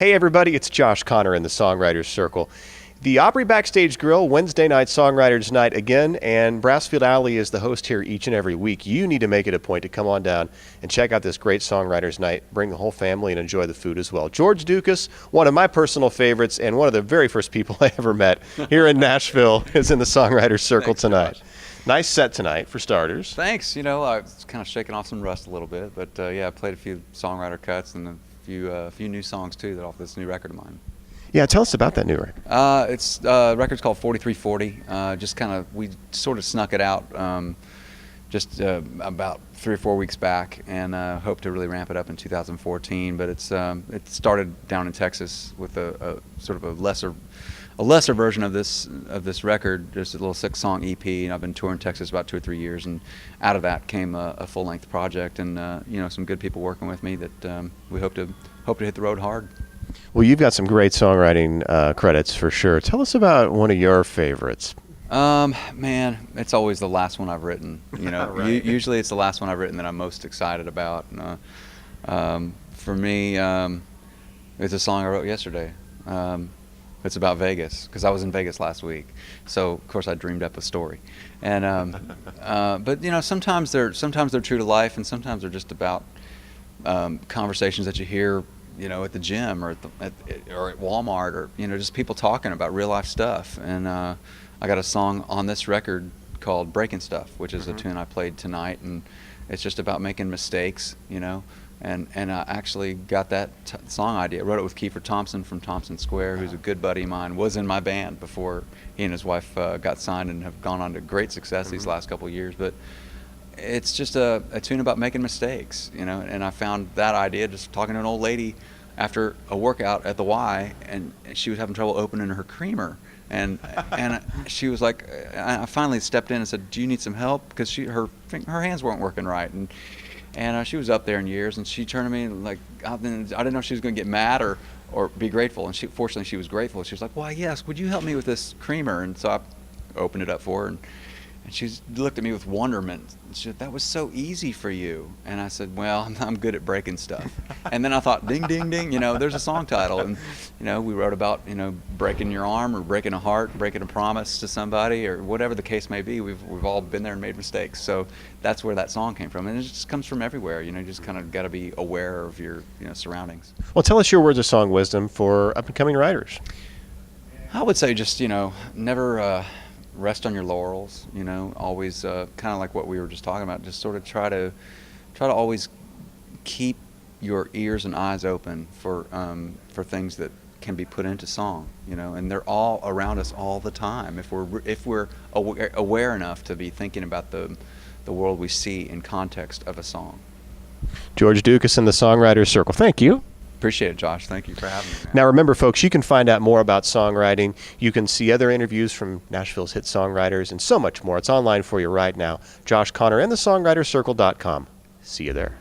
Hey everybody, it's Josh Connor in the Songwriters Circle. The Opry Backstage Grill Wednesday night Songwriters night again, and Brassfield Alley is the host here each and every week. You need to make it a point to come on down and check out this great Songwriters night. Bring the whole family and enjoy the food as well. George Ducas, one of my personal favorites and one of the very first people I ever met here in Nashville, is in the Songwriters Circle tonight. Nice set tonight, for starters. Thanks. You know, I was kind of shaking off some rust a little bit, but yeah, I played a few songwriter cuts and a few new songs too that off this new record of mine. Yeah, tell us about that new record. It's record's called 4340. Just kind of, we sort of snuck it out just about 3 or 4 weeks back, and hope to really ramp it up in 2014. But it's it started down in Texas with a sort of a lesser version of this record, just a little 6-song EP, and I've been touring Texas about 2 or 3 years, and out of that came a full-length project, and you know, some good people working with me that we hope to hit the road hard. Well, you've got some great songwriting credits for sure. Tell us about one of your favorites. Man, it's always the last one I've written. You know, Right. Usually it's the last one I've written that I'm most excited about. For me, it's a song I wrote yesterday. It's about Vegas, because I was in Vegas last week, so of course I dreamed up a story. And but you know, sometimes they're true to life, and sometimes they're just about conversations that you hear, you know, at the gym or or at Walmart, or you know, just people talking about real life stuff. And I got a song on this record called "Breaking Stuff," which is a tune I played tonight, and it's just about making mistakes, you know. And I actually got that song idea. I wrote it with Keifer Thompson from Thompson Square, who's a good buddy of mine, was in my band before he and his wife got signed, and have gone on to great success these last couple of years. But it's just a tune about making mistakes, you know. And I found that idea just talking to an old lady after a workout at the Y, and she was having trouble opening her creamer. And she was like, I finally stepped in and said, "Do you need some help?" Because her hands weren't working right. And she was up there in years, and she turned to me like, I didn't know if she was going to get mad or be grateful. And fortunately she was grateful. She was like, "Why, yes, would you help me with this creamer?" And so I opened it up for her, and she looked at me with wonderment. She said, "That was so easy for you." And I said, "Well, I'm good at breaking stuff." And then I thought, ding, ding, ding, you know, there's a song title. And, you know, we wrote about, you know, breaking your arm or breaking a heart, breaking a promise to somebody, or whatever the case may be. We've all been there and made mistakes. So that's where that song came from. And it just comes from everywhere. You know, you just kind of got to be aware of your, you know, surroundings. Well, tell us your words of song wisdom for up-and-coming writers. I would say just, you know, never rest on your laurels, you know, always kind of like what we were just talking about, just sort of try to always keep your ears and eyes open for things that can be put into song, you know, and they're all around us all the time if we're aware enough to be thinking about the world we see in context of a song. George Ducas in the Songwriters Circle. Thank you. Appreciate it, Josh. Thank you for having me, man. Now remember, folks, you can find out more about songwriting. You can see other interviews from Nashville's hit songwriters and so much more. It's online for you right now. Josh Connor and thesongwriterscircle.com. See you there.